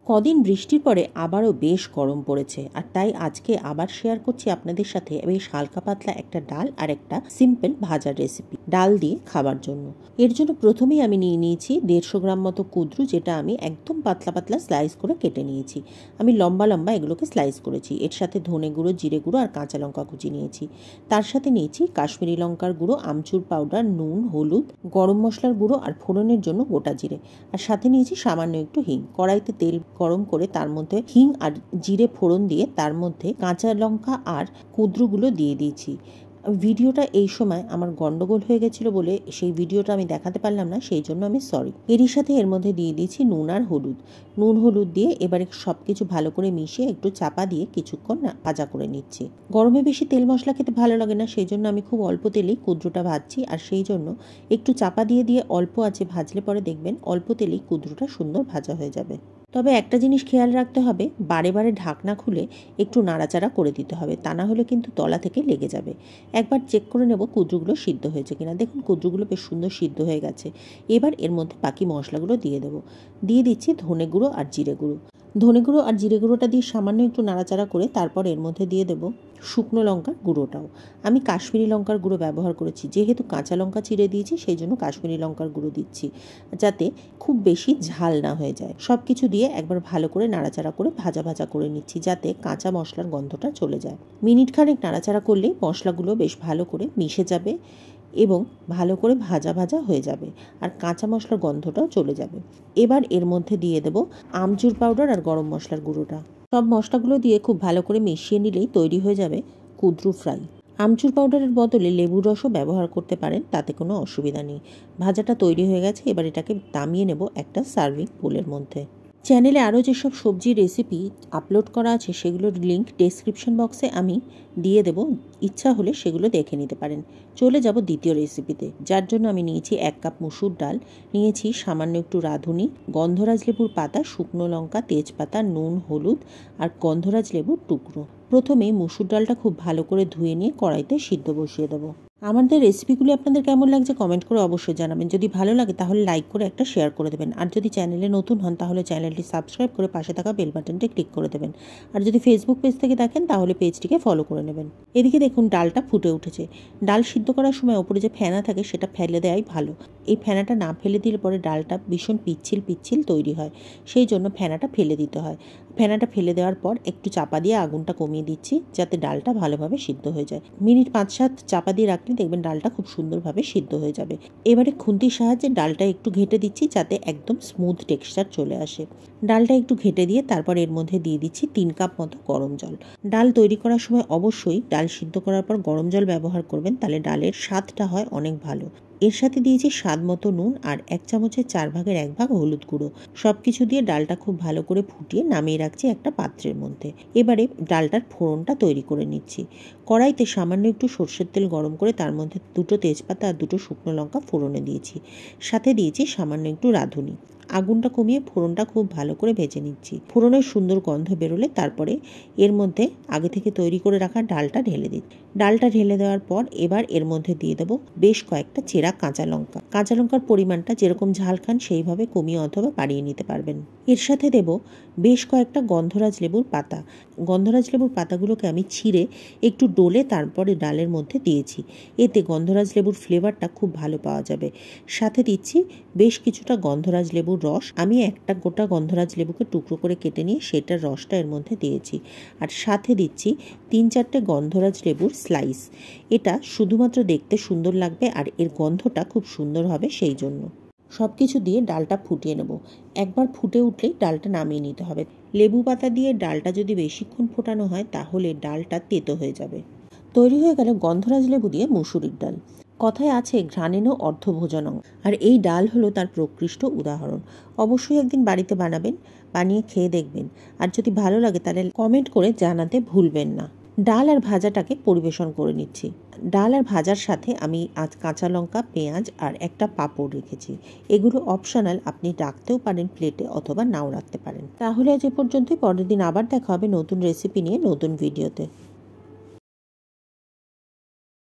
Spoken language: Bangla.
কদিন বৃষ্টির পরে আবারও বেশ গরম পড়েছে, আর তাই আজকে আবার শেয়ার করছি আপনাদের সাথে বেশ হালকা পাতলা একটা ডাল আর একটা সিম্পল ভাজার রেসিপি ডাল দিয়ে খাবার জন্য। এর জন্য প্রথমেই আমি নিয়ে নিয়েছি 150 গ্রাম মতো কুঁদরু, যেটা আমি একদম পাতলা পাতলা স্লাইস করে কেটে নিয়েছি। আমি লম্বা লম্বা এগুলোকে স্লাইস করেছি। এর সাথে ধনে গুঁড়ো, জিরে গুঁড়ো আর কাঁচা লঙ্কা কুচি নিয়েছি। তার সাথে নিয়েছি কাশ্মীরি লঙ্কার গুঁড়ো, আমচুর পাউডার, নুন, হলুদ, গরম মশলার গুঁড়ো আর ফোড়নের জন্য গোটা জিরে। আর সাথে নিয়েছি সামান্য একটু হিং। কড়াইতে তেল গরম করে তার মধ্যে হিং আর জিরে ফোড়ন দিয়ে তার মধ্যে কাঁচা লঙ্কা আর কুঁদরুগুলো দিয়ে দিয়েছি। ভিডিওটা এই সময় আমার গন্ডগোল হয়ে গেছিলো বলে সেই ভিডিওটা আমি দেখাতে পারলাম না, সেই জন্য আমি সরি। এরই সাথে এর মধ্যে দিয়ে দিয়েছি নুন আর হলুদ। নুন হলুদ দিয়ে এবারে সব কিছু ভালো করে মিশিয়ে একটু চাপা দিয়ে কিছুক্ষণ ভাজা করে নিচ্ছি। গরমে বেশি তেল মশলা খেতে ভালো লাগে না, সেই জন্য আমি খুব অল্প তেলেই কুঁদরুটা ভাজছি। আর সেই জন্য একটু চাপা দিয়ে দিয়ে অল্প আঁচে ভাজলে পরে দেখবেন অল্প তেলেই কুঁদরুটা সুন্দর ভাজা হয়ে যাবে। তবে একটা জিনিস খেয়াল রাখতে হবে, বারে বারে ঢাকনা খুলে একটু নাড়াচাড়া করে দিতে হবে, তা না হলে কিন্তু তলা থেকে লেগে যাবে। একবার চেক করে নেব কুঁদরুগুলো সিদ্ধ হয়েছে কিনা। দেখুন কুঁদরুগুলো বেশ সুন্দর সিদ্ধ হয়ে গেছে। এবার এর মধ্যে বাকি মশলাগুলো দিয়ে দেবো। দিয়ে দিচ্ছি ধনে গুঁড়ো আর জিরে গুঁড়ো। ধনে গুঁড়ো আর জিরে গুঁড়োটা দিয়ে সামান্য একটু নাড়াচাড়া করে তারপর এর মধ্যে দিয়ে দেবো শুকনো লঙ্কার গুঁড়োটাও। আমি কাশ্মীরি লঙ্কার গুঁড়ো ব্যবহার করেছি, যেহেতু কাঁচা লঙ্কা চিড়ে দিয়েছি সেই জন্য কাশ্মীরি লঙ্কার গুঁড়ো দিচ্ছি, যাতে খুব বেশি ঝাল না হয়ে যায়। সব কিছু দিয়ে একবার ভালো করে নাড়াচাড়া করে ভাজা ভাজা করে নিচ্ছি, যাতে কাঁচা মশলার গন্ধটা চলে যায়। মিনিট খানেক নাড়াচাড়া করলেই মশলাগুলো বেশ ভালো করে মিশে যাবে এবং ভালো করে ভাজা ভাজা হয়ে যাবে, আর কাঁচা মশলার গন্ধটাও চলে যাবে। এবার এর মধ্যে দিয়ে দেবো আমচুর পাউডার আর গরম মশলার গুঁড়োটা। সব মশলাগুলো দিয়ে খুব ভালো করে মিশিয়ে নিলেই তৈরি হয়ে যাবে কুঁদরু ফ্রাই। আমচুর পাউডারের বদলে লেবুর রসও ব্যবহার করতে পারেন, তাতে কোনো অসুবিধা নেই। ভাজাটা তৈরি হয়ে গেছে, এবার এটাকে নামিয়ে নেব একটা সার্ভিং বোলের মধ্যে। চ্যানেলে আরও যেসব সবজির রেসিপি আপলোড করা আছে সেগুলোর লিঙ্ক ডেসক্রিপশন বক্সে আমি দিয়ে দেব, ইচ্ছা হলে সেগুলো দেখে নিতে পারেন। চলে যাব দ্বিতীয় রেসিপিতে, যার জন্য আমি নিয়েছি 1 কাপ মুসুর ডাল, নিয়েছি সামান্য একটু রাঁধুনি, গন্ধরাজ লেবুর পাতা, শুকনো লঙ্কা, তেজপাতা, নুন, হলুদ আর গন্ধরাজ লেবুর টুকরো। প্রথমে মুসুর ডালটা খুব ভালো করে ধুয়ে নিয়ে কড়াইতে সিদ্ধ বসিয়ে দেবো। আমাদের রেসিপিগুলি আপনাদের কেমন লাগছে কমেন্ট করে অবশ্যই জানাবেন। যদি ভালো লাগে তাহলে লাইক করে একটা শেয়ার করে দেবেন, আর যদি চ্যানেলে নতুন হন তাহলে চ্যানেলটি সাবস্ক্রাইব করে পাশে থাকা বেল বাটনটি ক্লিক করে দেবেন। আর যদি ফেসবুক পেজ থেকে দেখেন তাহলে পেজটিকে ফলো করে নেবেন। এদিকে দেখুন ডালটা ফুটে উঠেছে। ডাল সিদ্ধ করার সময় ওপরে যে ফেনা থাকে সেটা ফেলে দেওয়াই ভালো। এই ফেনাটা না ফেলে দিলে পরে ডালটা ভীষণ পিচ্ছিল পিচ্ছিল তৈরি হয়, সেই জন্য ফেনাটা ফেলে দিতে হয়। ফেনাটা ফেলে দেওয়ার পর একটু চাপা দিয়ে আগুনটা কমিয়ে দিচ্ছি, যাতে ডালটা ভালোভাবে সিদ্ধ হয়ে যায়। মিনিট 5-7 চাপা দিয়ে রাখলে দেখবেন ডালটা খুব সুন্দরভাবে সিদ্ধ হয়ে যাবে। এবারে খুন্তির সাহায্যে ডালটা একটু ঘেঁটে দিচ্ছি, যাতে একদম স্মুথ টেক্সচার চলে আসে। ডালটা একটু ঘেঁটে দিয়ে তারপর এর মধ্যে দিয়ে দিচ্ছি 3 কাপ মতো গরম জল। ডাল তৈরি করার সময় অবশ্যই ডাল সিদ্ধ করার পর গরম জল ব্যবহার করবেন, তাহলে ডালের স্বাদটা হয় অনেক ভালো। এর সাথে দিয়েছি স্বাদ মতো নুন আর 1 চামচের 4 ভাগের 1 ভাগ হলুদ গুঁড়ো। সব কিছু দিয়ে ডালটা খুব ভালো করে ফুটিয়ে নামিয়ে রাখছি একটা পাত্রের মধ্যে। এবারে ডালটার ফোড়নটা তৈরি করে নিচ্ছি। কড়াইতে সামান্য একটু সর্ষের তেল গরম করে তার মধ্যে 2টো তেজপাতা আর 2টো শুকনো লঙ্কা ফোড়নে দিয়েছি। সাথে দিয়েছি সামান্য একটু রাঁধুনি। আগুনটা কমিয়ে ফোড়নটা খুব ভালো করে ভেজে নিচ্ছি। ফোড়নের সুন্দর গন্ধ বেরোলে তারপরে এর মধ্যে আগে থেকে তৈরি করে রাখা ডালটা ঢেলে দিচ্ছি। ডালটা ঢেলে দেওয়ার পর এবার এর মধ্যে দিয়ে দেবো বেশ কয়েকটা চেরা কাঁচা লঙ্কা। কাঁচা লঙ্কার পরিমাণটা যেরকম ঝাল খান সেইভাবে কমিয়ে অথবা বাড়িয়ে নিতে পারবেন। এর সাথে দেব বেশ কয়েকটা গন্ধরাজ লেবুর পাতা। গন্ধরাজ লেবুর পাতাগুলোকে আমি ছিঁড়ে একটু ডলে তারপরে ডালের মধ্যে দিয়েছি। এতে গন্ধরাজ লেবুর ফ্লেভারটা খুব ভালো পাওয়া যাবে। সাথে দিচ্ছি বেশ কিছুটা গন্ধরাজ লেবুর রস। আমি একটা গোটা গন্ধরাজ লেবুকে টুকরো করে কেটে নিয়ে সেটার রসটা এর মধ্যে দিয়েছি। আর সাথে দিচ্ছি 3-4টে গন্ধরাজ লেবুর স্লাইস। এটা শুধুমাত্র দেখতে সুন্দর লাগবে আর এর গন্ধটা খুব সুন্দর হবে, সেই জন্য। সব কিছু দিয়ে ডালটা ফুটিয়ে নেব। একবার ফুটে উঠলেই ডালটা নামিয়ে নিতে হবে। লেবু পাতা দিয়ে ডালটা যদি বেশিক্ষণ ফোটানো হয় তাহলে ডালটা তেতো হয়ে যাবে। তৈরি হয়ে গেল গন্ধরাজ লেবু দিয়ে মুসুরির ডাল। কথায় আছে ঘ্রাণেনও অর্ধভোজনং, আর এই ডাল হলো তার প্রকৃষ্ট উদাহরণ। অবশ্যই একদিন বাড়িতে বানাবেন, বানিয়ে খেয়ে দেখবেন। আর যদি ভালো লাগে তাহলে কমেন্ট করে জানাতে ভুলবেন না। ডাল আর ভাজাটাকে পরিবেশন করে নিচ্ছি। ডাল আর ভাজার সাথে আমি আজ কাঁচা লঙ্কা, পেঁয়াজ আর একটা পাঁপড় রেখেছি। এগুলো অপশনাল, আপনি রাখতেও পারেন প্লেটে অথবা নাও রাখতে পারেন। তাহলে আজ এ পর্যন্তই। পরের দিন আবার দেখা হবে নতুন রেসিপি নিয়ে নতুন ভিডিওতে।